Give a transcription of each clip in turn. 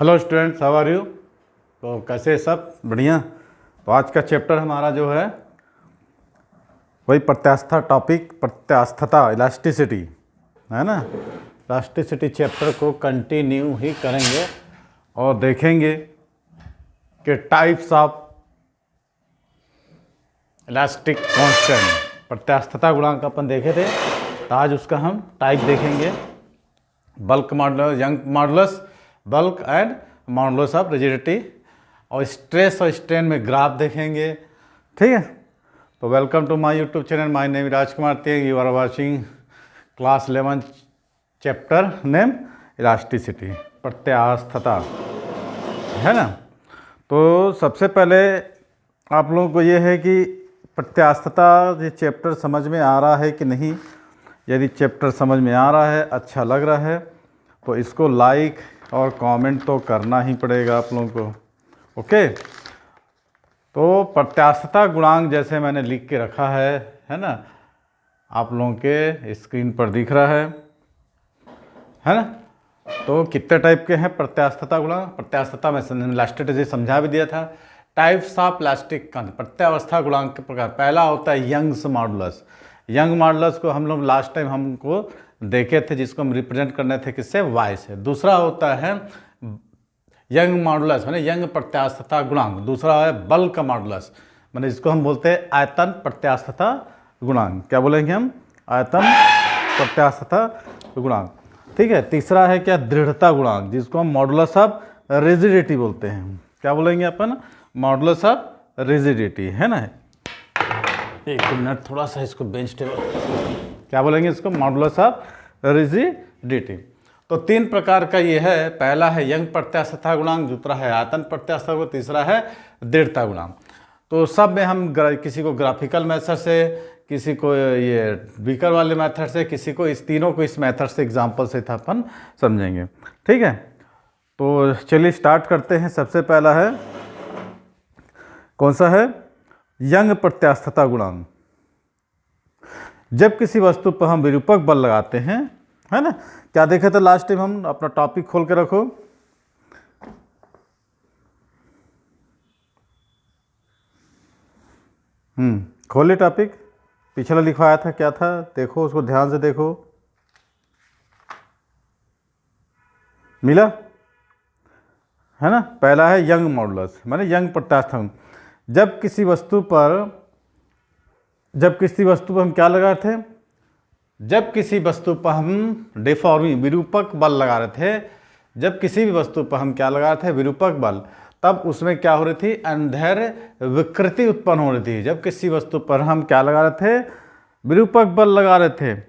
Hello students, how are you. तो कैसे सब बढ़िया। तो आज का चैप्टर हमारा जो है वही प्रत्यास्था टॉपिक, प्रत्यास्थता, इलास्टिसिटी है ना। इलास्टिसिटी चैप्टर को कंटिन्यू ही करेंगे और देखेंगे कि टाइप्स ऑफ इलास्टिक कांस्टेंट, प्रत्यास्थता गुणांक अपन देखे थे, तो आज उसका हम टाइप देखेंगे। Bulk modulus, Young modulus, bulk and modulus of rigidity, और स्ट्रेस और स्ट्रेन में ग्राफ देखेंगे। ठीक है, तो welcome to my YouTube channel. My name Rajkumar Teg. You are watching class 11 chapter name elasticity, प्रत्यास्थता, है ना। तो सबसे पहले आप लोगों को ये है कि प्रत्यास्थता ये चैप्टर समझ में आ रहा है कि नहीं। यदि चैप्टर समझ में आ रहा है, अच्छा लग रहा है, तो इसको लाइक और कमेंट तो करना ही पड़ेगा आप लोगों को। ओके, तो प्रत्यास्थता गुणांक जैसे मैंने लिख के रखा है ना, आप लोगों के स्क्रीन पर दिख रहा है ना। तो कितने टाइप के हैं प्रत्यास्थता गुणांक। प्रत्यास्थता में इलास्टिसिटी समझा भी दिया था। टाइप्स ऑफ इलास्टिक प्रत्यावस्था गुणांक के प्रकार, पहला होता है यंग्स मॉडुलस। यंग मॉडुलस को हम लोग लास्ट टाइम हमको देखे थे, जिसको हम रिप्रेजेंट करने थे किससे, वाई से। दूसरा होता है यंग मॉडुलस, मैंने यंग प्रत्यास्थता गुणांक। दूसरा है बल्क मॉडुलस, मैंने जिसको हम बोलते हैं आयतन प्रत्यास्थता गुणांक। क्या बोलेंगे हम, आयतन प्रत्यास्थता गुणांक। ठीक है, तीसरा है क्या, दृढ़ता गुणांक, जिसको हम मॉडुलस ऑफ रिजिडिटी बोलते हैं। क्या बोलेंगे अपन, मॉडुलस ऑफ रिजिडिटी, है ना। एक मिनट, थोड़ा सा इसको बेंच टेबल, क्या बोलेंगे इसको, मॉडुलस ऑफ रिजिडिटी। तो तीन प्रकार का ये है। पहला है यंग प्रत्यास्थता गुणांक, दूसरा है आयतन प्रत्यास्थता गुणांक, तीसरा है दृढ़ता गुणांक। तो सब में हम किसी को ग्राफिकल मेथड से, किसी को ये बीकर वाले मेथड से, किसी को इस तीनों को इस मेथड से, एग्जाम्पल से था अपन समझेंगे। ठीक है, तो चलिए स्टार्ट करते हैं। सबसे पहला है कौन सा है, यंग प्रत्यास्थता गुणांक। जब किसी वस्तु पर हम विरूपक बल लगाते हैं, है ना। क्या देखे थे लास्ट टाइम हम, अपना टॉपिक खोल के रखो। खोले टॉपिक, पिछला लिखवाया था, क्या था देखो, उसको ध्यान से देखो। मिला है ना। पहला है यंग मॉडुलस, माने यंग प्रत्यास्थता। जब किसी वस्तु पर हम क्या लगा रहे थे, जब किसी वस्तु पर हम डिफॉर्मिंग विरूपक बल लगा रहे थे, जब किसी भी वस्तु पर हम क्या लगा रहे थे, विरूपक बल, तब उसमें क्या हो रही थी, अंधेर विकृति उत्पन्न हो रही थी। जब किसी वस्तु पर हम क्या लगा रहे थे, विरूपक बल लगा रहे थे।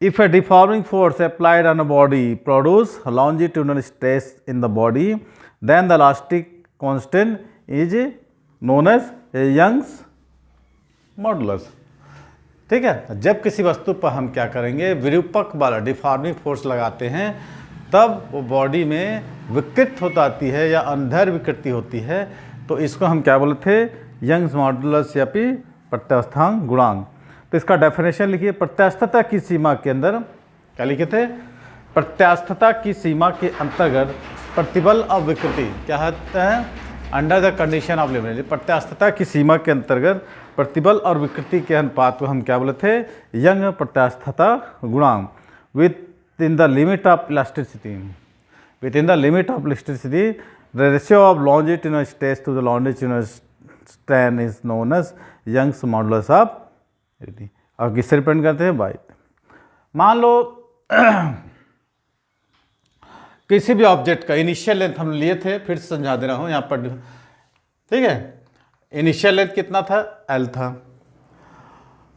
If a deforming force applied on a body produce longitudinal stress in the body, then the elastic constant is known as Young's modulus. ठीक है, जब किसी वस्तु पर हम क्या करेंगे, विरूपक बल, डिफॉर्मिंग फोर्स लगाते हैं, तब वो बॉडी में विकृत हो जाती है या अंधेर विकृति होती है, तो इसको हम क्या बोले थे, यंग्स मॉडुलस या फिर प्रत्यास्थांक गुणांक। तो इसका डेफिनेशन लिखिए। प्रत्यास्थता की सीमा के अंदर, क्या लिखे थे, प्रत्यास्थता की सीमा के अंतर्गत प्रतिबल और विकृति, क्या होता है, under the condition of limit. प्रत्यास्थता की सीमा के अंतर्गत प्रतिबल और विकृति के अनुपात को हम क्या बोले थे, यंग प्रत्यास्थता गुणांक। Within the limit of elasticity, within the limit of elasticity, the ratio of longitudinal stress to the longitudinal strain is known as Young's modulus of. और किससे डिपेंड करते हैं, बाई। मान लो किसी भी ऑब्जेक्ट का इनिशियल लेंथ हम लिए थे, फिर से समझा दे रहा हूँ यहाँ पर। ठीक है, इनिशियल लेंथ कितना था, L था,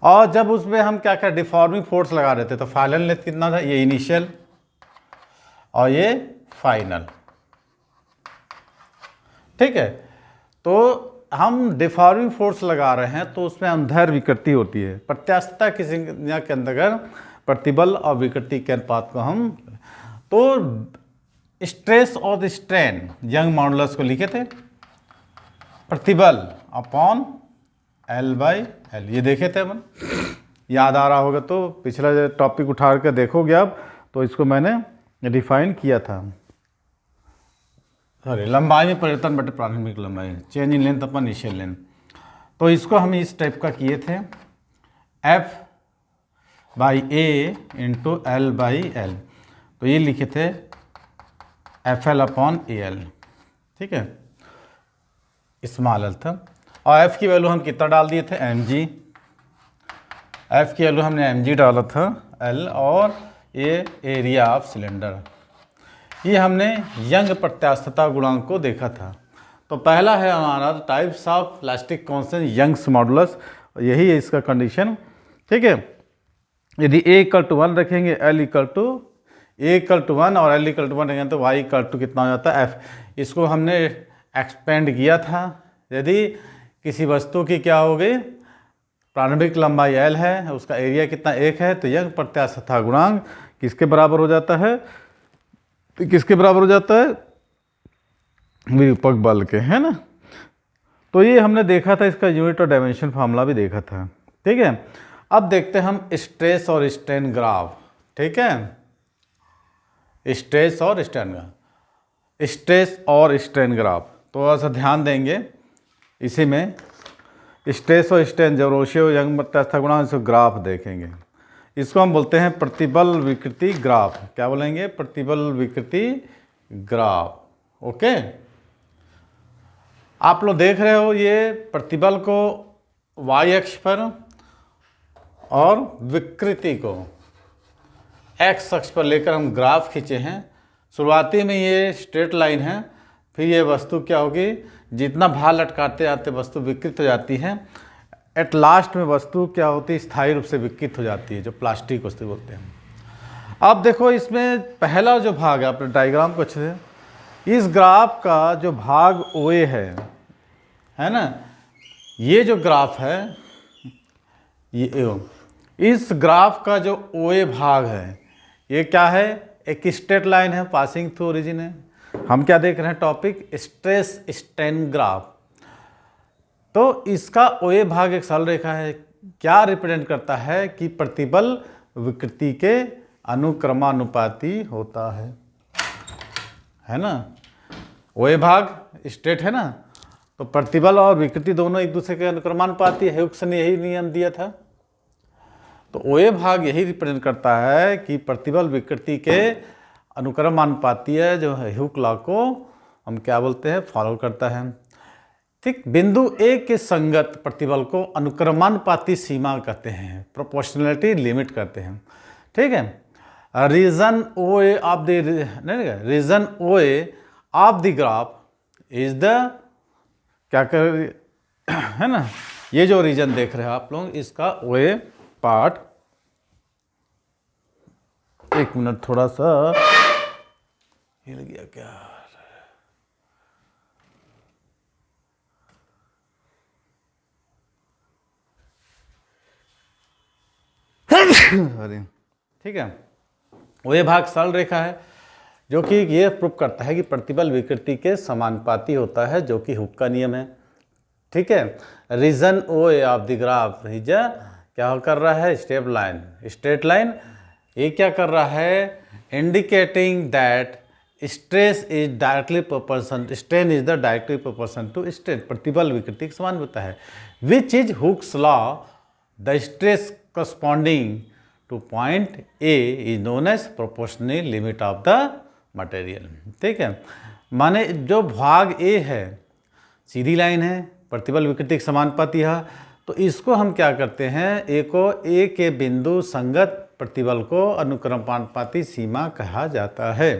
और जब उसमें हम क्या क्या डिफॉर्मिंग फोर्स लगा रहे थे, तो फाइनल लेंथ कितना था, ये इनिशियल और ये फाइनल। ठीक है, तो हम डिफॉर्मिंग फोर्स लगा रहे हैं, तो उसमें अंधेर विकृति होती है। प्रत्यास्थता की सीमा के अंतर्गत प्रतिबल और विकृति के अनुपात को हम, तो स्ट्रेस और स्ट्रेन, यंग मॉडुलस को लिखे थे, प्रतिबल अपॉन L/L, ये देखे थे अपन, याद आ रहा होगा तो पिछला टॉपिक उठा कर देखोगे आप, तो इसको मैंने डिफाइन किया था। सॉरी लंबाई में परिवर्तन बटे प्रारंभिक लंबाई, change in length upon initial length. तो इसको हम इस टाइप का किए थे, F by A into L by L, तो ये लिखे थे F L upon A L, ठीक है, स्मॉल एल था। और एफ की वैल्यू हम कितना डाल दिए थे, एम जी, एफ की वैल्यू हमने एम जी डाला था, एल, और ये एरिया ऑफ सिलेंडर। ये हमने यंग प्रत्यास्थता गुणांक को देखा था। तो पहला है हमारा types of elastic constant Young's modulus, यही है इसका कंडीशन, ठीक है। यदि ए इक्वल टू 1 रखेंगे, L equal to A equal to 1 और एल इक्वल टू 1 रखेंगे तो वाई इक्वल टू कितना हो जाता है, एफ। इसको हमने एक्सपेंड किया था। यदि किसी वस्तु की क्या हो गई, प्रारंभिक लंबाई एल है, उसका एरिया कितना 1 है, तो यंग प्रत्यास्थता गुणांक किसके बराबर हो जाता है, तो किसके बराबर हो जाता है, विरूपक बल के, है ना। तो ये हमने देखा था, इसका यूनिट और डायमेंशन फार्मूला भी देखा था, ठीक है। अब देखते हैं हम स्ट्रेस और स्ट्रेन ग्राफ, ठीक है, स्ट्रेस और स्ट्रेन ग्राफ, स्ट्रेस और स्ट्रेन ग्राफ। थोड़ा सा ध्यान देंगे इसी में, स्ट्रेस और स्ट्रेन जब रेशियो यंग प्रत्यास्थता गुणांक, इसको ग्राफ देखेंगे। इसको हम बोलते हैं प्रतिबल विकृति ग्राफ। क्या बोलेंगे, प्रतिबल विकृति ग्राफ, ओके। आप लोग देख रहे हो ये प्रतिबल को y अक्ष पर और विकृति को x अक्ष पर लेकर हम ग्राफ खींचे हैं। शुरुआती में ये स्ट्रेट लाइन है, फिर ये वस्तु क्या होगी, जितना भार लटकाते आते वस्तु विकृत हो जाती है। एट लास्ट में वस्तु क्या होती है, स्थायी रूप से विकृत हो जाती है, जो प्लास्टिक वस्तु बोलते हैं। अब देखो इसमें पहला जो भाग है, अपने डायग्राम को अच्छे से, इस ग्राफ का जो भाग OA है ना, ये जो ग्राफ है, ये इस ग्राफ का जो OA भाग है, ये क्या है, एक स्ट्रेट लाइन है पासिंग थ्रू ओरिजिन है। हम क्या देख रहे हैं, टॉपिक स्ट्रेस स्ट्रेन ग्राफ। तो इसका OA भाग एक सरल रेखा है, क्या रिप्रेजेंट करता है कि प्रतिबल विकृति के अनुक्रमानुपाती होता है ना। OA भाग स्ट्रेट है ना, तो प्रतिबल और विकृति दोनों एक दूसरे के अनुक्रमानुपाती है। ह्यूक्स ने यही नियम दिया था। तो OA भाग यही रिप्रेजेंट करता है कि प्रतिबल विकृति के अनुक्रमानुपाती है, जो है ह्यूक लॉ को हम क्या बोलते हैं, फॉलो करता है, ठीक। बिंदु A के संगत प्रतिबल को अनुक्रमानुपाती सीमा कहते हैं, प्रोपोर्शनलिटी लिमिट कहते हैं, ठीक है। Region OA of the region OA of the graph is the, क्या कर है ना, ये जो रीजन देख रहे हो आप लोग, इसका OA पार्ट, एक मिनट थोड़ा सा हिल गया क्या, ठीक है। OA भाग सरल रेखा है, जो कि ये प्रूव करता है कि प्रतिबल विकृति के समानुपाती होता है, जो कि हुक का नियम है, ठीक है। Region OA of the graph is क्या कर रहा है, स्टेप लाइन, स्ट्रेट लाइन। ये क्या कर रहा है, indicating that stress is directly proportion, strain is the directly proportion to strain, प्रतिबल विकृति के समान होता है। Which is Hooke's law, the stress corresponding to point A is known as proportional limit of the material, ठीक है। माने जो भाग A है, सीधी लाइन है, प्रतिबल विकृति के समानुपाती है, तो इसको हम क्या करते हैं, A को A के बिंदु संगत प्रतिबल को अनुक्रमानुपाती सीमा कहा जाता है,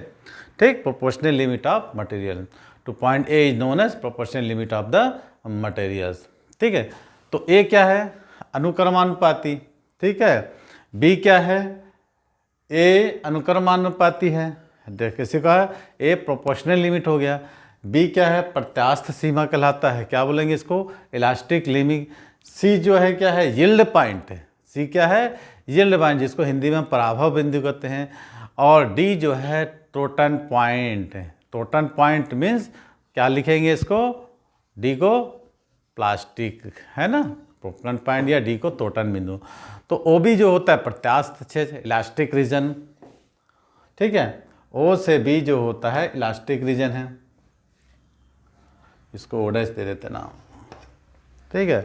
ठीक। Proportional limit of material to point A is known as proportional limit of the materials, ठीक है। तो A क्या है, अनुक्रमानुपाती, ठीक है। B क्या है, A अनुक्रमानुपाती है, कैसे कहा, A प्रोपोर्शनल लिमिट हो गया। B क्या है, प्रत्यास्थ सीमा कहलाता है, क्या बोलेंगे इसको, इलास्टिक लिमिट। C जो है क्या है, यील्ड पॉइंट है, C क्या है, यील्ड पॉइंट, जिसको हिंदी में पराभव बिंदु कहते हैं। और D जो है टोटन पॉइंट है, टोटन पॉइंट मीन्स क्या लिखेंगे इसको, D को प्लास्टिक, है ना, टोटन पॉइंट, या D को टोटन बिंदु। तो OB जो होता है प्रत्यास्थ क्षेत्र, इलास्टिक रीजन, ठीक है। O से B जो होता है इलास्टिक रीजन है, इसको O डैश दे देते नाम, ठीक है।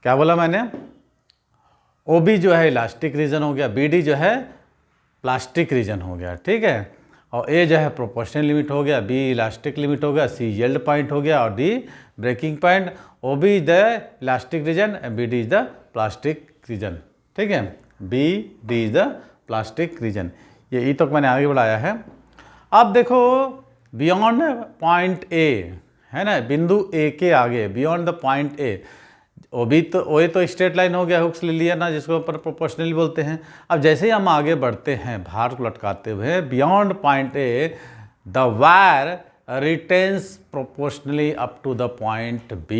क्या बोला मैंने, OB जो है इलास्टिक रीजन हो गया, BD जो है प्लास्टिक रीजन हो गया, ठीक है। और A जो है प्रोपोर्शनल लिमिट हो गया, B इलास्टिक लिमिट हो गया, C यील्ड पॉइंट हो गया और D breaking point. OB is the elastic region and BD is the plastic region, ठीक है। BD is the plastic region. ये तक मैंने आगे बढ़ाया है। अब देखो बियॉन्ड पॉइंट A है ना, बिंदु A के आगे, beyond the point A, OB तो OA तो स्ट्रेट लाइन हो गया, हुक्स ले लिया ना, जिसको ऊपर प्रोपोर्शनली बोलते हैं। अब जैसे ही हम आगे बढ़ते हैं भार को लटकाते हुए, beyond point A the wire retains proportionally up to the point B,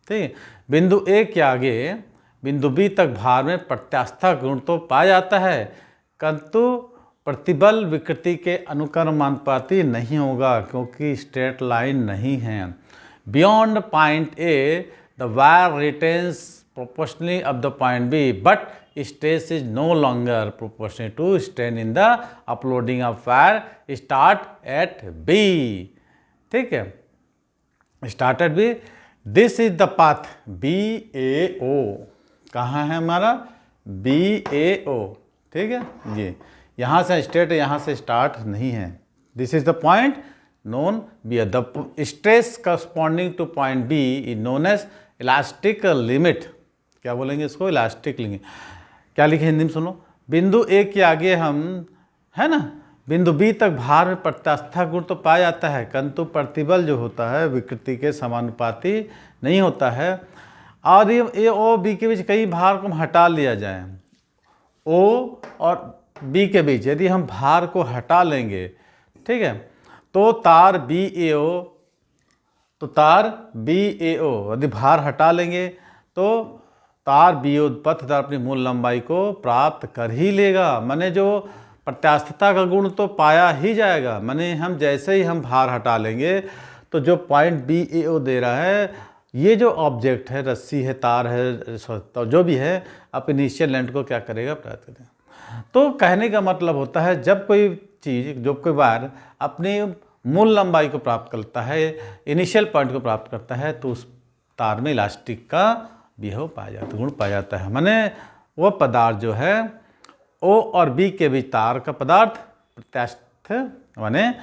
ठीक। बिंदु A के आगे बिंदु B तक भार में प्रत्यास्था गुण तो पाया जाता है, किंतु प्रतिबल विकृति के अनुक्रमानुपाती नहीं होगा, क्योंकि स्ट्रेट लाइन नहीं है। Beyond point A the wire retains proportionally up the point B, but stress is no longer proportional to strain in the uploading of wire start at B, ठीक है, start at B। This is the path BAO, कहाँ है हमारा BAO, ठीक है। ये यहाँ से स्ट्रेट है, यहाँ से स्टार्ट नहीं है। This is the point known B, the stress corresponding to point B is known as elastic limit. क्या बोलेंगे इसको, इलास्टिक लिमिट। क्या लिखे हिंदी में सुनो, बिंदु A के आगे हम है ना, बिंदु B तक भार में प्रत्यास्था गुण तो पाया जाता है, किंतु प्रतिबल जो होता है विकृति के समानुपाती नहीं होता है। और ये A और B के बीच कई भार को हम हटा लिया जाए, O और B के बीच यदि हम भार को हटा लेंगे, ठीक है, तो तार BAO यदि भार हटा लेंगे तो तार BO पथ तार अपनी मूल लंबाई को प्राप्त कर ही लेगा। माने जो प्रत्यास्थता का गुण तो पाया ही जाएगा, माने हम जैसे ही हम भार हटा लेंगे तो जो पॉइंट BAO दे रहा है, ये जो ऑब्जेक्ट है, रस्सी है, तार है, तो जो भी है, आप इनिशियल लेंथ को क्या करेगा, प्राप्त करेगा। तो कहने का मतलब होता है जब कोई चीज़, जब कोई वायर अपनी मूल लंबाई को प्राप्त करता है, इनिशियल पॉइंट को प्राप्त करता है, तो उस तार में इलास्टिक का बिहेव पाया जाता है, गुण पाया जाता है। माने वो पदार्थ जो है O और B के बीच तार का पदार्थ प्रत्यास्थ माने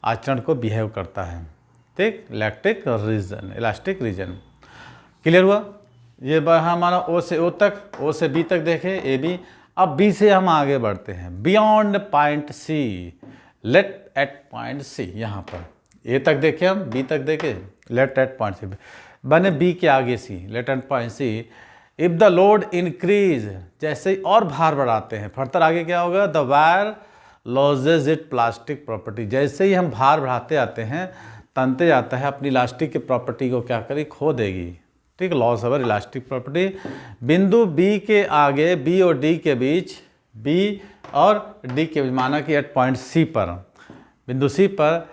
आचरण को बिहेव करता है, ठीक। Electric region, elastic region, clear हुआ। ये हमारा O से O तक, O से B तक देखे AB। अब B से हम आगे बढ़ते हैं, beyond point C, let at point C। यहाँ पर A तक देखे हम, B तक देखे, लेट एट पॉइंट C बने, B के आगे C, let at point C। If the load increase, जैसे ही और भार बढ़ाते हैं, फर्दर आगे क्या होगा, the wire lodges it plastic property. जैसे ही हम भार बढ़ाते आते हैं, तनते जाता है, अपनी इलास्टिक की प्रॉपर्टी को क्या करेगी, खो देगी, ठीक। Loss of elastic property. बिंदु B के आगे B और D के बीच, B और D के बीच, माना कि एट पॉइंट C पर, बिंदु C पर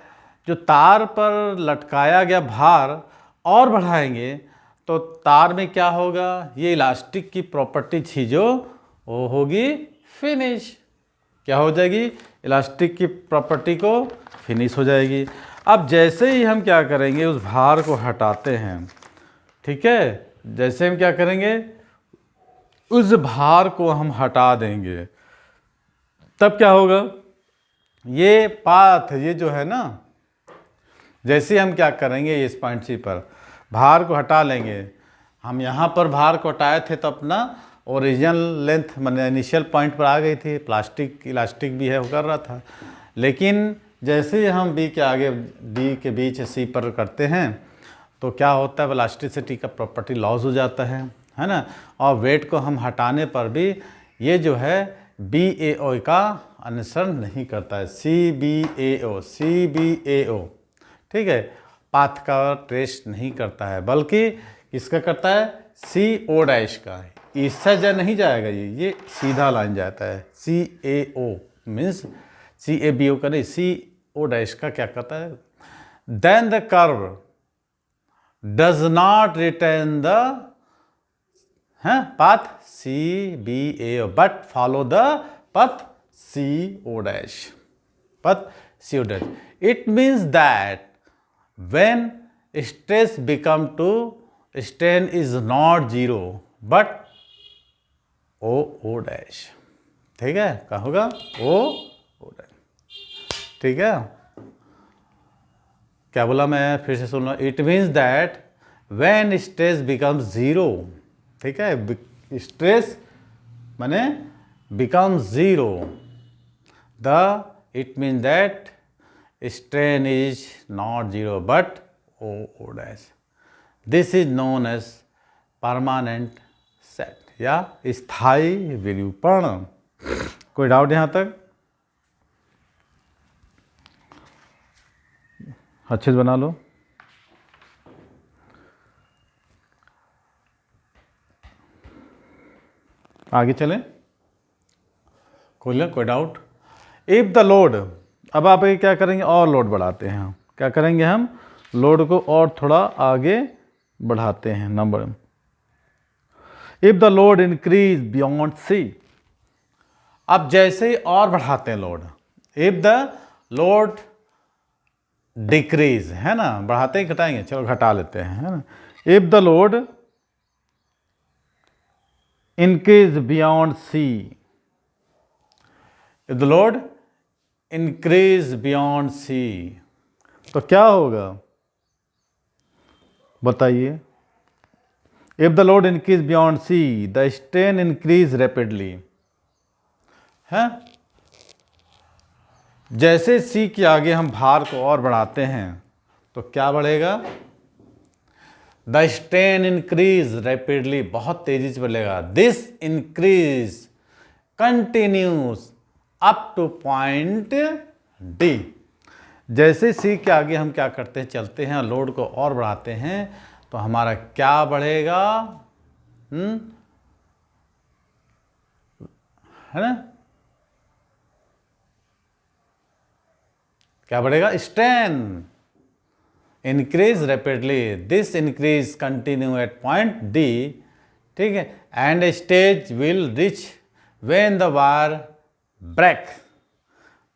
जो तार पर लटकाया गया भार और बढ़ाएंगे तो तार में क्या होगा, ये इलास्टिक की प्रॉपर्टी थी जो वो होगी फिनिश। क्या हो जाएगी, इलास्टिक की प्रॉपर्टी को फिनिश हो जाएगी। अब जैसे ही हम क्या करेंगे, उस भार को हटाते हैं, ठीक है, जैसे हम क्या करेंगे, उस भार को हम हटा देंगे, तब क्या होगा, ये पाथ, ये जो है ना, जैसे हम क्या करेंगे, इस पॉइंट C पर भार को हटा लेंगे। हम यहाँ पर भार को हटाए थे तो अपना ओरिजिनल लेंथ मैंने इनिशियल पॉइंट पर आ गई थी, प्लास्टिक इलास्टिक भी है वो कर रहा था। लेकिन जैसे ही हम B के आगे D के बीच C पर करते हैं तो क्या होता है, इलास्टिसिटी का प्रॉपर्टी लॉस हो जाता है ना। और वेट को हम हटाने पर भी ये जो है BAO का अनुसरण नहीं करता है, CBAO, ठीक है, पाथ का ट्रेस नहीं करता है, बल्कि किसका करता है, CO डैश का। इससे जा नहीं जाएगा, ये सीधा लाइन जाता है, CAO मीन्स CABO का नहीं, CO डैश का क्या करता है, then the curve does not retain the path CBAO but follow the path CO dash, path CO dash. It means that when stress become to strain is not zero but O dash, ठीक है, क्या होगा O dash, ठीक है। क्या बोला मैं, फिर से सुन लो, it means that when stress becomes zero, ठीक है, स्ट्रेस माने becomes zero, the it means that strain is not zero but O dash. This is known as permanent set या स्थायी विरूपण। कोई डाउट यहाँ तक? अच्छे से बना लो। आगे चलें, कोई डाउट? इफ द लोड, अब आप ये क्या करेंगे, और लोड बढ़ाते हैं हम, क्या करेंगे, हम लोड को और थोड़ा आगे बढ़ाते हैं number. If the load increase beyond C, अब जैसे ही और बढ़ाते हैं load, if the load decrease, है ना, बढ़ाते ही घटाएंगे, चलो घटा लेते हैं, है ना। If the load increase beyond C, if the load increase beyond C, तो क्या होगा बताइए। If the load increase beyond C the strain increase rapidly, है, जैसे सी के आगे हम भार को और बढ़ाते हैं तो क्या बढ़ेगा, द स्ट्रेन इंक्रीज रैपिडली, बहुत तेजी से बढ़ेगा। This increase continuous up two point D, जैसे सी के आगे हम क्या करते हैं, चलते हैं, लोड को और बढ़ाते हैं तो हमारा क्या बढ़ेगा, है ना, क्या बढ़ेगा, strain increase rapidly, this increase continue at point D, ठीक है, and stage will reach when the wire break,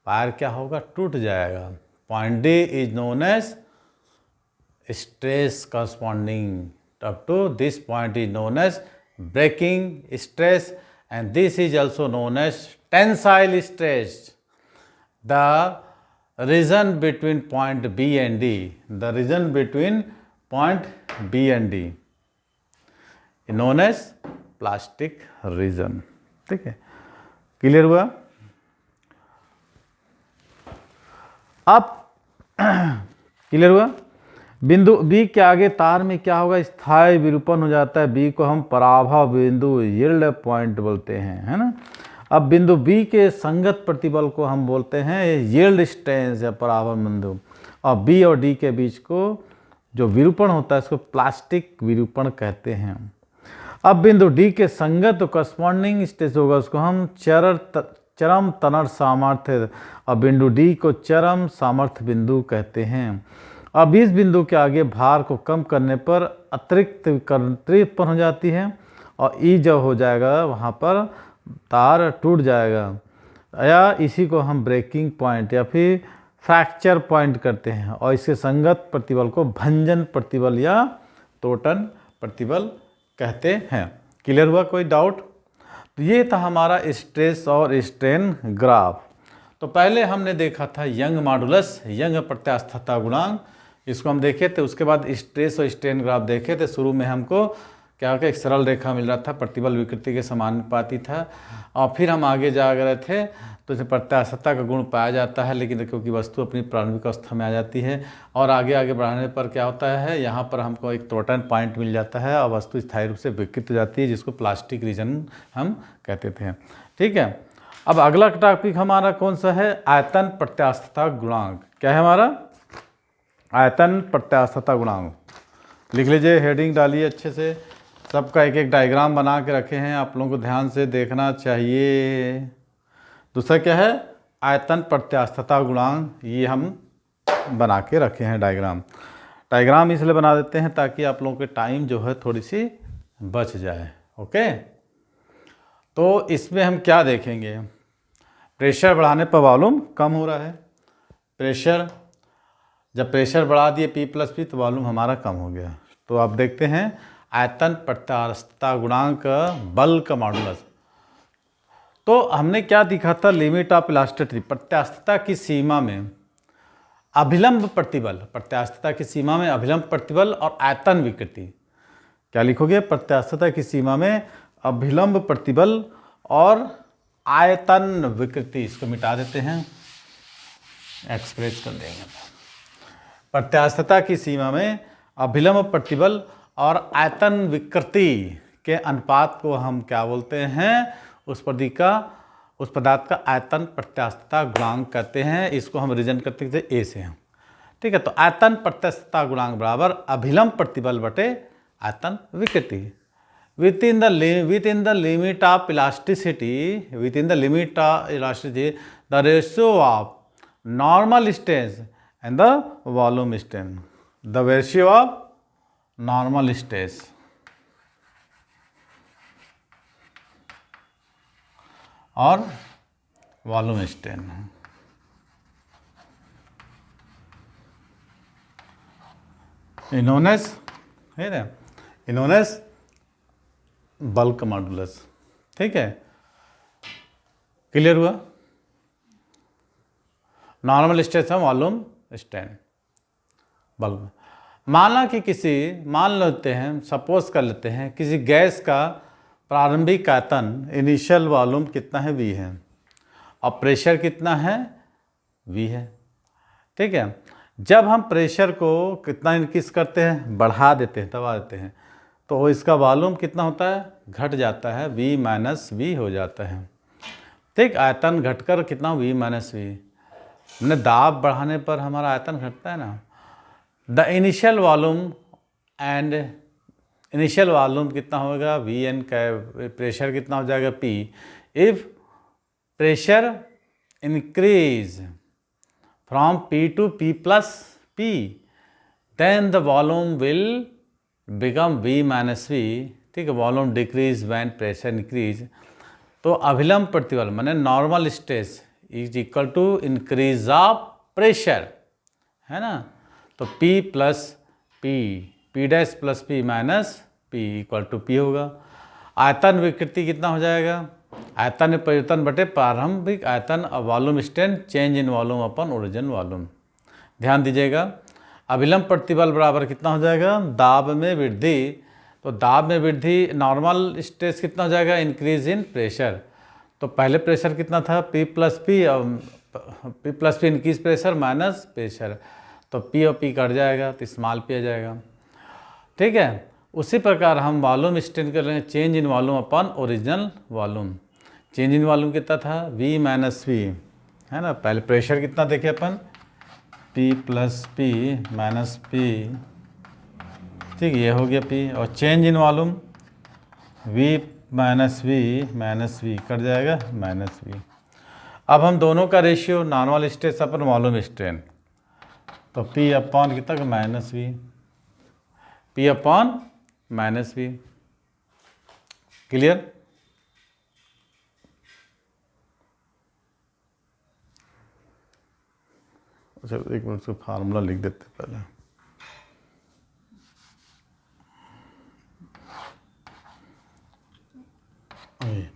wire क्या होगा, टूट जाएगा। Point D is known as stress corresponding up to this point is known as breaking stress and this is also known as tensile stress. The region between point B and D, the region between point B and D known as plastic region, ठीक है, clear हुआ। अब clear हुआ। बिंदु B के आगे तार में क्या होगा, स्थायी विरूपण हो जाता है, बी को हम पराभव बिंदु यील्ड पॉइंट बोलते हैं, है ना। अब बिंदु बी के संगत प्रतिबल को हम बोलते हैं यील्ड स्ट्रेंथ या पराभव बिंदु, और बी और डी के बीच को जो विरूपण होता है इसको प्लास्टिक विरूपण कहते हैं। अब बिंदु डी के संगत करस्पॉन्डिंग स्ट्रेस होगा, उसको हम चरम तनन सामर्थ्य, और बिंदु डी को चरम सामर्थ्य बिंदु कहते हैं। अब इस बिंदु के आगे भार को कम करने पर अतिरिक्त विकृति उत्पन्न हो जाती है, और ई जब हो जाएगा वहाँ पर तार टूट जाएगा, या इसी को हम ब्रेकिंग पॉइंट या फिर फ्रैक्चर पॉइंट करते हैं, और इसके संगत प्रतिबल को भंजन प्रतिबल या टोटन प्रतिबल कहते हैं। क्लियर हुआ, कोई डाउट? तो ये था हमारा स्ट्रेस और स्ट्रेन ग्राफ। तो पहले हमने देखा था यंग मॉडुलस, यंग प्रत्यास्थता गुणांक, इसको हम देखे थे। उसके बाद स्ट्रेस और स्ट्रेन ग्राफ देखे थे। शुरू में हमको क्या होगा, एक सरल रेखा मिल रहा था, प्रतिबल विकृति के समानुपाती था, और फिर हम आगे जा रहे थे तो इसे प्रत्यास्थता का गुण पाया जाता है, लेकिन क्योंकि वस्तु अपनी प्रारंभिक अवस्था में आ जाती है, और आगे आगे बढ़ाने पर क्या होता है, यहाँ पर हमको एक टोटन पॉइंट मिल जाता है और वस्तु स्थायी रूप से विकृत हो जाती है, जिसको प्लास्टिक रीजन हम कहते थे। ठीक है, अब अगला टॉपिक हमारा कौन सा है, आयतन प्रत्यास्थता गुणांक। क्या है हमारा, आयतन प्रत्यास्थता गुणांक। लिख लीजिए, हेडिंग डालिए अच्छे से, सबका एक एक डायग्राम बना के रखे हैं, आप लोगों को ध्यान से देखना चाहिए। दूसरा क्या है, आयतन प्रत्यास्थता गुणांक, ये हम बना के रखे हैं डायग्राम। डायग्राम इसलिए बना देते हैं ताकि आप लोगों के टाइम जो है थोड़ी सी बच जाए। ओके, तो इसमें हम क्या देखेंगे, प्रेशर बढ़ाने पर वॉल्यूम कम हो रहा है, प्रेशर जब प्रेशर बढ़ा दिए P प्लस P तो वॉल्यूम हमारा कम हो गया। तो आप देखते हैं आयतन प्रत्यास्थता गुणांक बल्क मॉडुलस। तो हमने क्या दिखा था, लिमिट ऑफ इलास्टिसिटी, प्रत्यास्थता की सीमा में अभिलंब प्रतिबल, प्रत्यास्थता की सीमा में अभिलंब प्रतिबल और आयतन विकृति। क्या लिखोगे, प्रत्यास्थता की सीमा में अभिलंब प्रतिबल और आयतन विकृति। इसको मिटा देते हैं, एक्सप्रेस कर देंगे। प्रत्यास्थता की सीमा में अभिलंब प्रतिबल और आयतन विकृति के अनुपात को हम क्या बोलते हैं, उस पदार्थ का आयतन प्रत्यास्थता गुणांक कहते हैं। इसको हम रीजन करते थे ए से। ठीक है, तो आयतन प्रत्यास्थता गुणांक बराबर अभिलंब प्रतिबल बटे आयतन विकृति। within the limit of elasticity, the ratio of normal stress and the volume strain, the ratio of normal stress और वॉल्यूम स्ट्रेन इनोनेस है ना, इनोनेस बल्क मॉडुलस। ठीक है, क्लियर हुआ। नॉर्मल स्ट्रेस है वॉल्यूम स्ट्रेन बल्क। मान लेते हैं, सपोज कर लेते हैं किसी गैस का प्रारंभिक आयतन इनिशियल वॉल्यूम कितना है, V है, और प्रेशर कितना है, V है। ठीक है, जब हम प्रेशर को कितना इंक्रीज करते हैं, बढ़ा देते हैं, दबा देते हैं, तो इसका वॉल्यूम कितना होता है, घट जाता है, V माइनस V हो जाता है। ठीक, आयतन घटकर कितना, V माइनस V। मैंने दाब बढ़ाने पर हमारा आयतन घटता है ना। द इनिशियल वॉल्यूम कितना होगा, Vn का प्रेशर कितना हो जाएगा, P। If pressure increase from P to P plus P, then the volume will become V minus V। ठीक है, volume decrease when pressure increase. तो अभिलंब प्रतिबल माने normal stress is equal to increase of pressure, है ना। तो P plus P dash plus P minus P equal to P होगा। आयतन विकृति कितना हो जाएगा, आयतन परिवर्तन बटे प्रारंभिक आयतन और volume strain, change in volume upon origin volume. ध्यान दीजिएगा, अभिलंब प्रतिबल बराबर कितना हो जाएगा, दाब में वृद्धि। तो दाब में वृद्धि, नॉर्मल स्ट्रेस कितना हो जाएगा, इंक्रीज इन प्रेशर। तो पहले प्रेशर कितना था, P plus P increase pressure minus pressure, तो P और P कट जाएगा तो स्मॉल P आ जाएगा। ठीक है, उसी प्रकार हम वॉल्यूम स्ट्रेन कर रहे हैं, change in volume upon original volume. Change in volume कितना था, V माइनस V, है ना। पहले प्रेशर कितना देखे अपन, P plus P minus P। ठीक, ये हो गया P, और change in volume V minus V cut जाएगा माइनस V। अब हम दोनों का ratio, normal stress upon volume strain, तो P अपॉन कितना, minus V, P upon minus V। Clear. अच्छा, एक मिनट से फार्मूला लिख देते पहले।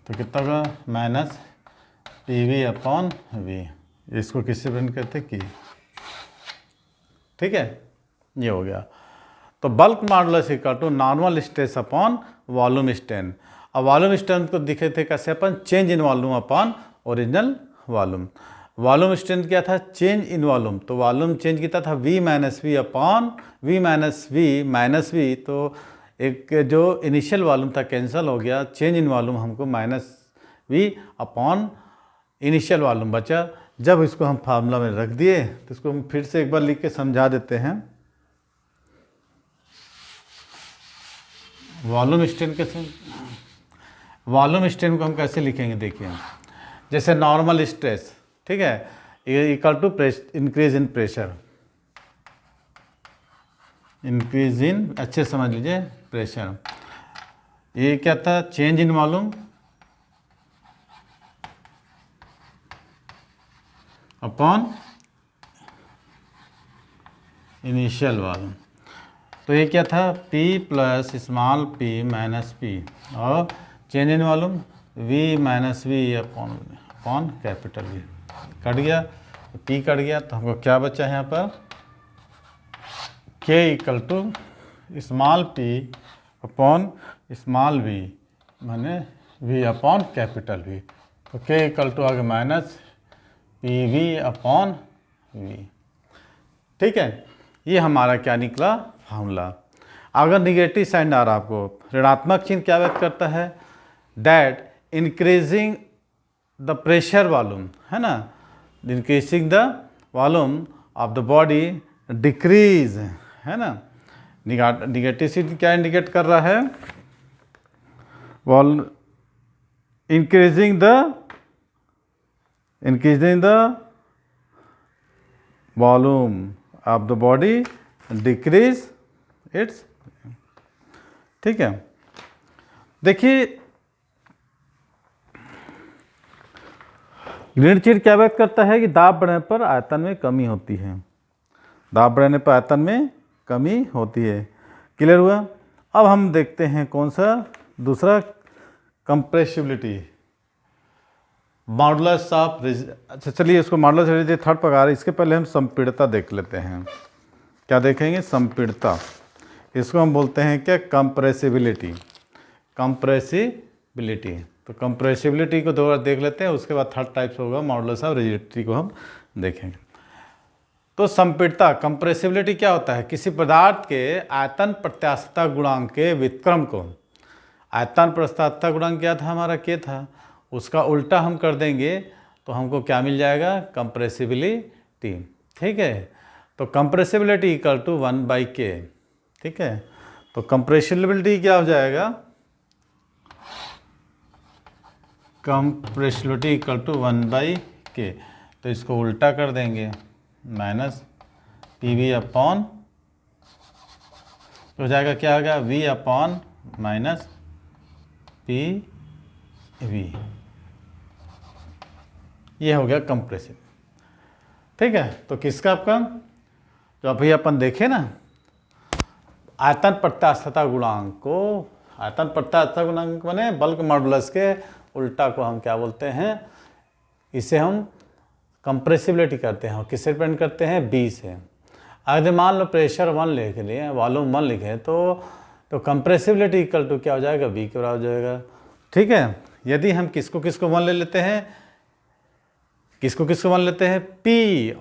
तो कितना का, माइनस PV अपॉन V। इसको किससे प्रिंट करते की। ठीक है, ये हो गया। तो bulk modulus equal to normal stress upon volume strain. और वॉल्यूम स्ट्रेन को दिखे थे कैसे अपन, change in volume upon original volume. Volume strain क्या था, चेंज इन वॉल्यूम, तो वॉल्यूम चेंज कितना था, V minus V upon V minus V। तो एक जो इनिशियल वॉल्यूम था कैंसिल हो गया, चेंज इन वॉल्यूम हमको minus V upon initial volume बचा। जब इसको हम फार्मूला में रख दिए तो इसको हम फिर से एक बार लिख के समझा देते हैं। वॉल्यूम स्ट्रेन कैसे, वॉल्यूम स्ट्रेन को हम कैसे लिखेंगे, देखिए जैसे नॉर्मल स्ट्रेस, ठीक है, equal to increase in pressure, increase in, अच्छे समझ लीजिए, प्रेशर। ये क्या था, change in volume upon initial volume. तो ये क्या था, P plus small p minus P, और change in volume V minus V upon capital V। Cut गया, P कट गया, तो हमको क्या बचा है यहाँ पर, K equal to small p upon small v माने V अपॉन कैपिटल V। तो K इक्वल टू आगे minus P V upon V. ठीक है, ये हमारा क्या निकला फार्मूला। अगर निगेटिव साइन आ रहा आपको, ऋणात्मक चिन्ह क्या व्यक्त करता है, that increasing the pressure volume, है ना, increasing the volume of the body decrease, है ना। निगेटिव चिन्ह क्या इंडिकेट कर रहा है, increasing the volume of the body decrease its. ठीक है, देखिए ग्रीन चिन्ह क्या व्यक्त करता है कि दाब बढ़ने पर आयतन में कमी होती है, दाब बढ़ने पर आयतन में कमी होती है। क्लियर हुआ। अब हम देखते हैं कौन सा दूसरा, कंप्रेसिबिलिटी, मॉडुलस ऑफ, अच्छा चलिए इसको मॉडुलस रिजिडिटी थर्ड प्रकार है। इसके पहले हम संपीड़ता देख लेते हैं। क्या देखेंगे, संपीड़ता, इसको हम बोलते हैं क्या, कंप्रेसिबिलिटी। कंप्रेसिबिलिटी, तो कंप्रेसिबिलिटी को दो बार देख लेते हैं, उसके बाद थर्ड टाइप्स होगा मॉडुलस ऑफ रिजिडिटी को हम देखेंगे। तो संपीड़ता, कंप्रेसिबिलिटी क्या होता है, किसी पदार्थ के आयतन प्रत्यास्थता गुणांक के व्युत्क्रम को, आयतन प्रत्यास्थता गुणांक क्या था हमारा, के था, उसका उल्टा हम कर देंगे तो हमको क्या मिल जाएगा, कंप्रेसिबिलिटी। ठीक है, तो कंप्रेसिबिलिटी इक्वल टू 1/k। ठीक है, तो कंप्रेसिबिलिटी क्या हो जाएगा, कंप्रेसिबिलिटी इक्वल टू 1/k, तो इसको उल्टा कर देंगे, माइनस पी वी अपॉन, तो हो जाएगा क्या होगा, v upon minus P we. ये हो गया कंप्रेसिव। ठीक है, तो किसका आपका, जो अभी अपन देखे ना, आयतन प्रत्यास्थता गुणांक को, आयतन प्रत्यास्थता गुणांक माने बल्क मॉडुलस के उल्टा को हम क्या बोलते हैं, इसे हम कंप्रेसिबिलिटी करते हैं। और किससे डिपेंड करते हैं, बी से। अगर मान लो प्रेशर 1 लिख लिए, वॉल्यूम 1 लिखे, तो कंप्रेसिबिलिटी इक्वल टू क्या हो जाएगा, बी के बराबर हो जाएगा। ठीक है, यदि हम किसको किसको 1 ले लेते हैं, किसको किसको 1 लेते हैं, P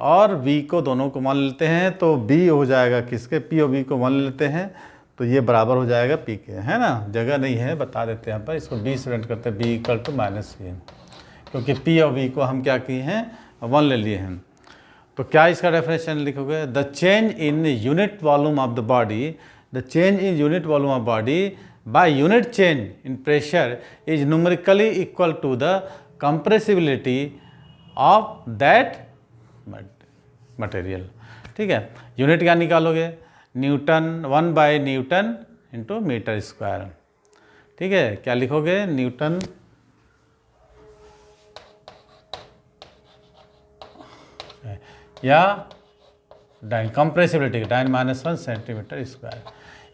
और V को दोनों को 1 लेते हैं, तो B हो जाएगा किसके, P और V को 1 लेते हैं, तो ये बराबर हो जाएगा P के, है ना। जगह नहीं है, बता देते हैं यहाँ पर, इसको B से रेंट करते हैं, B equal to minus V, क्योंकि P और V को हम क्या किए हैं, 1 ले लिए हैं। तो क्या इसका डेफिनेशन लिखोगे, the change in unit volume of the body, the change in unit volume of body by unit change in pressure is numerically equal to the compressibility of that material. ठीक है, यूनिट क्या निकालोगे, newton, one by newton into metre square. ठीक है, क्या लिखोगे, Newton या compressibility 10⁻⁻1 centimetre square.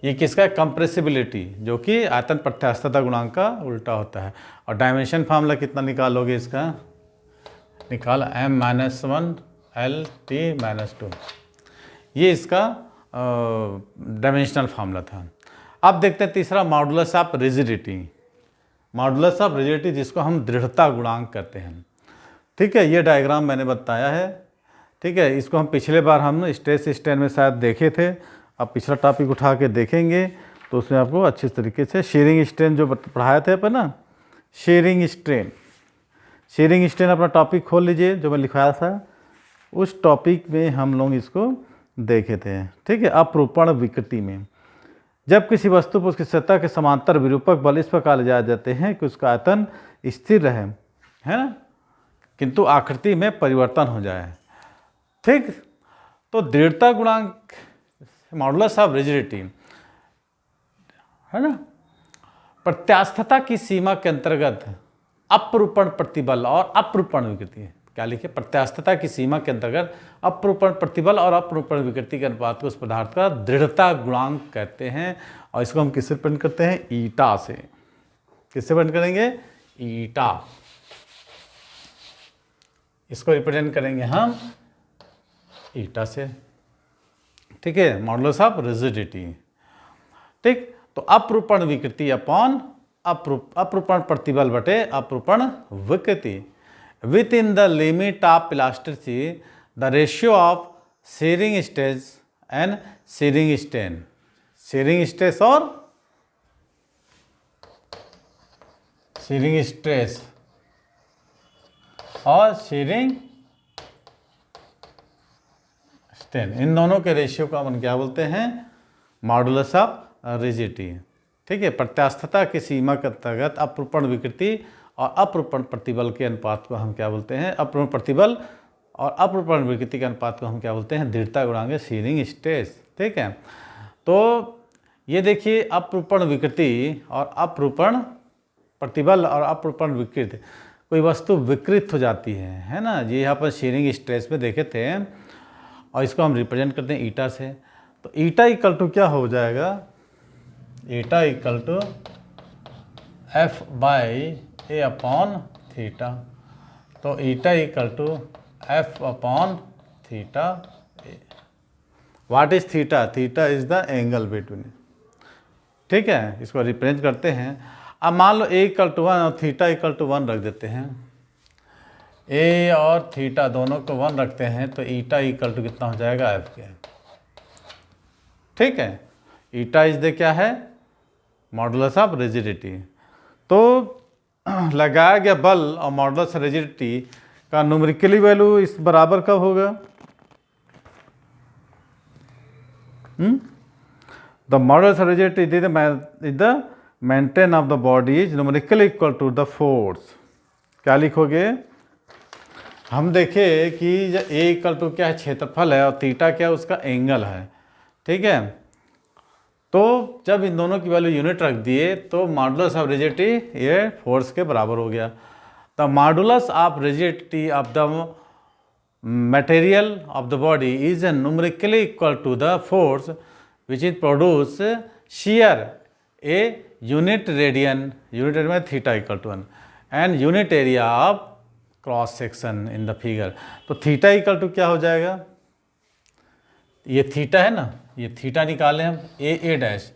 ये किसका, कंप्रेसिबिलिटी, जो कि आयतन प्रत्यास्थता गुणांक का उल्टा होता है। और डायमेंशन फार्मूला कितना निकालोगे इसका, निकाल m-1 L/T-2, ये इसका डायमेंशनल फार्मूला था। अब देखते हैं तीसरा, modulus of rigidity. Modulus of rigidity जिसको हम दृढ़ता गुणांक कहते हैं। ठीक है, ये डायग्राम मैंने बताया है। ठीक है, इसको हम पिछले बार हम स्ट्रेस स्ट्रेन में शायद देखे थे, अब पिछला टॉपिक उठा के देखेंगे तो उसमें आपको अच्छे तरीके से शेयरिंग स्ट्रेन जो पढ़ाए थे अपन ना, शेयरिंग स्ट्रेन अपना टॉपिक खोल लीजिए, जो मैं लिखाया था उस टॉपिक में हम लोग इसको देखे थे। ठीक है, अपरूपण विकृति में जब किसी वस्तु पर उसकी सतह के समांतर विरूपक बल इस प्रकार ले जाए जाते हैं कि उसका आयतन स्थिर रहे, है ना, किंतु आकृति में परिवर्तन हो जाए। ठीक, तो दृढ़ता गुणांक, मॉडुलस ऑफ रिजिडिटी, है ना, प्रत्यास्थता की सीमा के अंतर्गत अपरूपण प्रतिबल और अपरूपण विकृति क्या लिखे, प्रत्यास्थता की सीमा के अंतर्गत अपरूपण प्रतिबल और अपरूपण विकृति के अनुपात को उस पदार्थ का दृढ़ता गुणांक कहते हैं। और इसको हम किससे रिप्रेजेंट करते हैं, ईटा से। किससे रिप्रेजेंट करेंगे, ईटा। इसको रिप्रेजेंट करेंगे हम ईटा से, ठीक है, मॉडुलस ऑफ रिजिडिटी। ठीक, तो अपरूपण विकृति अपॉन अपरूपण प्रतिबल बटे अपरूपण विकृति। With in the limit of elasticity the ratio of shearing stress and shearing strain, shearing stress और shearing stress और shearing strain, इन दोनों के रेशियो को हम क्या बोलते हैं, मॉडुलस ऑफ रिजिडिटी। ठीक है, प्रत्यास्थता की सीमा के अंतर्गत अपरूपण विकृति और अपरूपण प्रतिबल के अनुपात को हम क्या बोलते हैं, अपरूपण प्रतिबल और अपरूपण विकृति के अनुपात को हम क्या बोलते हैं, दृढ़ता गुणांक, शीयरिंग स्ट्रेस। ठीक है, तो ये देखिए अपरूपण विकृति और अपरूपण प्रतिबल और अपरूपण विकृति, कोई वस्तु विकृत हो जाती है ना, ये यहाँ पर शीयरिंग स्ट्रेस में देखे थे, और इसको हम रिप्रेजेंट करते हैं ईटा से। तो ईटा इक्वल टू क्या हो जाएगा, eta equal to F by A upon theta. तो eta equal to F upon theta. What is theta, theta is the angle between. ठीक है, इसको रिप्रेजेंट करते हैं। अब मान लो ए इक्वल टू 1 और थीटा इक्वल टू 1 रख देते हैं, ए और थीटा दोनों को 1 रखते हैं, तो ईटा इक्वल टू कितना हो जाएगा, एफ के। ठीक है, ईटा इज द क्या है, मॉडुलस ऑफ रिजिडिटी। तो लगाया गया बल और मॉडुलस रिजिडिटी का न्यूमेरिकली वैल्यू इस बराबर कब होगा, the modulus rigidity is the maintain of the body is numerically equal to the force. क्या लिखोगे, हम देखें कि ए इक्वल टू क्या है, क्षेत्रफल है, और थीटा क्या है, उसका एंगल है। ठीक है, तो जब इन दोनों की वैल्यू यूनिट रख दिए तो मॉडुलस ऑफ रिजिडिटी ये फोर्स के बराबर हो गया। The modulus of rigidity of the material of the body is numerically equal to the force which is produce shear a unit radian, unit में theta equal to 1 and unit area of cross section in the figure. तो theta equal to क्या हो जाएगा, ये theta है ना, ये theta निकाले हम, ए डैश।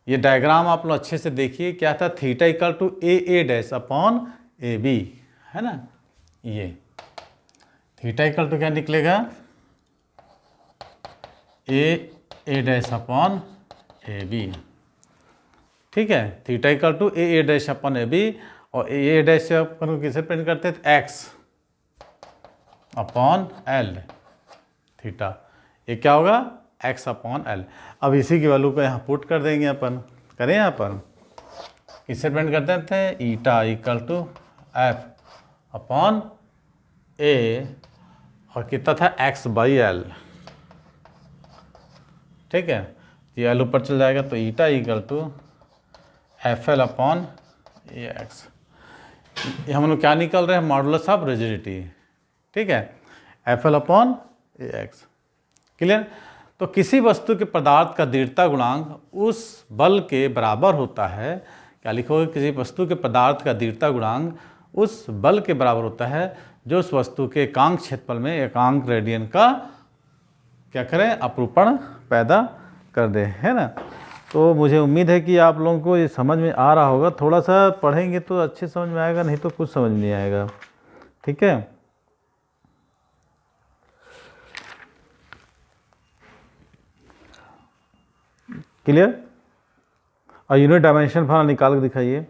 ये डायग्राम आप लोग अच्छे से देखिए, क्या था, theta equal to A dash upon A B, है ना, ये थीटा इक्वल टू क्या निकलेगा, A dash upon A B. ठीक है, theta equal to A dash upon A B, और ए डैश से अपन किसे प्रिंट करते हैं, एक्स अपॉन एल थीटा। ये क्या होगा, एक्स अपॉन एल। अब इसी की वैल्यू को यहाँ पुट कर देंगे अपन, करें यहाँ पर, किससे प्रिंट करते थे, ईटा इक्वल टू एफ अपॉन ए, और कितना था, एक्स बाई एल। ठीक है, ये एल ऊपर चल जाएगा, तो eta equal to F L upon A X. ये हम लोग क्या निकल रहे हैं, मॉडुलस ऑफ रिजिडिटी। ठीक है, F L upon A x. Clear. तो किसी वस्तु के पदार्थ का दृढ़ता गुणांक उस बल के बराबर होता है, क्या लिखोगे, किसी वस्तु के पदार्थ का दृढ़ता गुणांक उस बल के बराबर होता है जो उस वस्तु के एकांक क्षेत्रफल में एकांक रेडियन का क्या करें, अपरूपण पैदा कर दे, है ना। तो मुझे उम्मीद है कि आप लोगों को ये समझ में आ रहा होगा। थोड़ा सा पढ़ेंगे तो अच्छे समझ में आएगा, नहीं तो कुछ समझ नहीं आएगा। ठीक है, क्लियर। और यूनिट डायमेंशन फॉर्मूला निकाल के दिखाइए।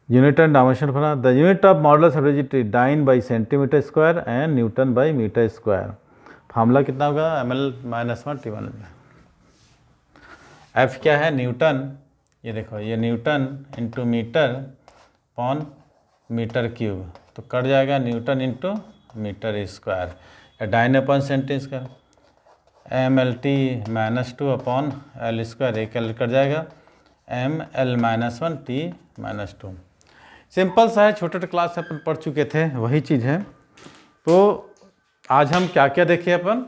Unit and dimension formula, the unit of modulus of rigidity dyne by centimetre square and newton by metre square. Formula कितना होगा, ml-1 T1। एफ क्या है, न्यूटन, ये देखो, ये newton into metre upon metre cube, तो कट जाएगा newton into metre square, या dyne upon centi square, mlt-2 upon L square, एक एल कट जाएगा, ml-1 T-2। सिंपल सा है, छोटे क्लास से अपन पढ़ चुके थे, वही चीज़ है। तो आज हम क्या क्या देखे अपन,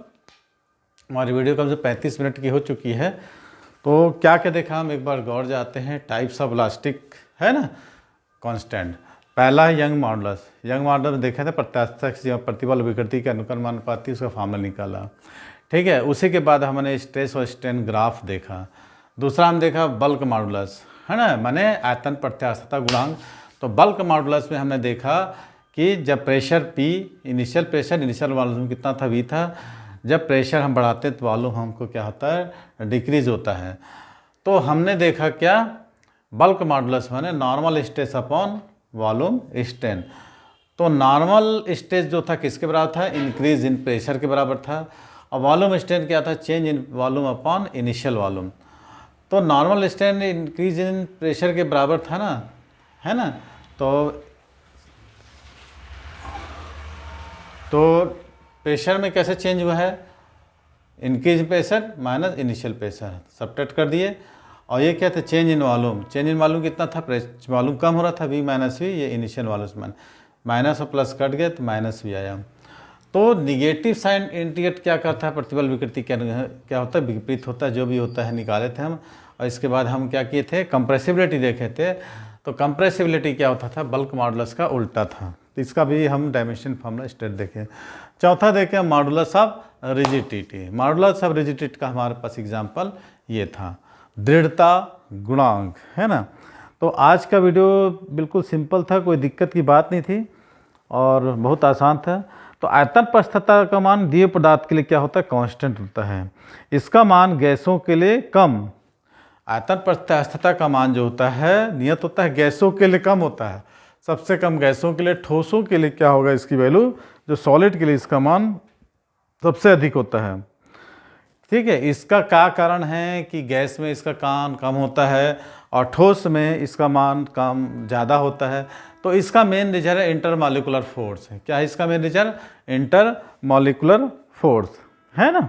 हमारी वीडियो कम से 35 मिनट की हो चुकी है। तो क्या क्या देखा हम एक बार गौर जाते हैं। टाइप्स ऑफ इलास्टिक है ना, कांस्टेंट। पहला है यंग मॉडुलस। यंग मॉडुलस में देखा था प्रत्यास्थ प्रतिबल विकृति के अनुक्रमानुपाती उसका फार्मूला निकाला, ठीक है। उसी के बाद हमने स्ट्रेस और स्ट्रेन ग्राफ देखा। दूसरा हम देखा बल्क मॉडुलस, है ना, माने आयतन प्रत्यास्थता गुणांक। तो बल्क मॉडुलस में हमने देखा कि जब प्रेशर P, इनिशियल वॉल्यूम कितना था, V था, जब प्रेशर हम बढ़ाते हैं तो वॉल्यूम हमको क्या होता है, डिक्रीज होता है। तो हमने देखा क्या, बल्क मॉडुलस माने normal stress upon volume strain. तो नॉर्मल स्ट्रेस जो था किसके बराबर था, इंक्रीज इन प्रेशर के बराबर था। और वॉल्यूम स्ट्रेन क्या था, change in volume upon initial volume. तो normal strain increase in pressure के बराबर था ना, है ना। तो प्रेशर में कैसे चेंज हुआ है, increase pressure minus initial pressure, subtract कर दिए। और ये क्या था, change in volume. Change in volume कितना था, वॉल्यूम कम हो रहा था, V माइनस V, ये इनिशियल वॉल्यूम माइनस और प्लस कट गए तो माइनस V आया। तो निगेटिव साइन इंडिकेट क्या करता है, प्रतिबल विकृति क्या होता है, विपरीत होता है, जो भी होता है निकाले थे हम। और इसके बाद हम क्या किए थे, कंप्रेसिबिलिटी देखे थे। तो कंप्रेसिबिलिटी क्या होता था, बल्क मॉडुलस का उल्टा था। तो इसका भी हम डायमेंशन फॉर्मूला स्टेट देखे। चौथा देखें modulus of rigidity. Modulus of rigidity का हमारे पास एग्जाम्पल ये था, दृढ़ता गुणांक, है ना। तो आज का वीडियो बिल्कुल सिंपल था, कोई दिक्कत की बात नहीं थी और बहुत आसान था। तो आयतन प्रस्थता का मान दिए पदार्थ के लिए क्या होता है, कांस्टेंट होता है। इसका मान गैसों के लिए कम, आयतन प्रस्थता का मान जो होता है नियत होता है, गैसों के लिए कम होता है, सबसे कम गैसों के लिए। ठोसों के लिए क्या होगा इसकी वैल्यू, जो सॉलिड के लिए इसका मान सबसे अधिक होता है, ठीक है। इसका क्या कारण है कि गैस में इसका मान कम होता है और ठोस में इसका मान कम ज़्यादा होता है। तो इसका मेन रीजन है इंटरमॉलिक्यूलर फोर्स। क्या है इसका मेन रीजन, इंटरमॉलिक्यूलर फोर्स, है ना।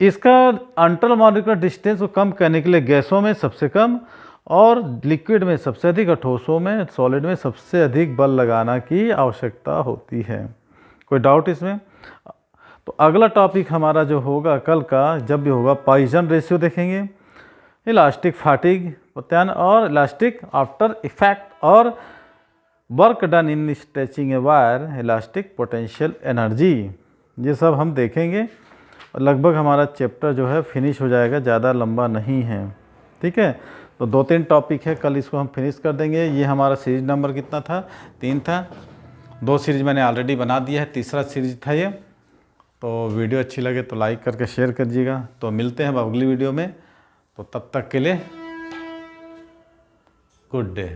इसका इंटरमॉलिक्यूलर डिस्टेंस को कम करने के लिए गैसों में सबसे कम और लिक्विड में सबसे अधिक और ठोसों में सॉलिड में सबसे अधिक बल लगाना की आवश्यकता होती है। कोई डाउट इसमें। तो अगला टॉपिक हमारा जो होगा कल का, जब भी होगा, पॉइजन रेशियो देखेंगे, इलास्टिक फैटिग प्रत्यान और इलास्टिक आफ्टर इफेक्ट और work done in stretching a wire, elastic potential energy, ये सब हम देखेंगे। और लगभग हमारा चैप्टर जो है फिनिश हो जाएगा, ज़्यादा लंबा नहीं है, ठीक है। तो 2-3 टॉपिक है, कल इसको हम फिनिश कर देंगे। ये हमारा सीरीज नंबर कितना था, 3 था। 2 सीरीज मैंने ऑलरेडी बना दिया है, तीसरा सीरीज था ये। तो वीडियो अच्छी लगे तो लाइक करके शेयर कीजिएगा। तो मिलते हैं अब अगली वीडियो में, तो तब तक के लिए गुड डे।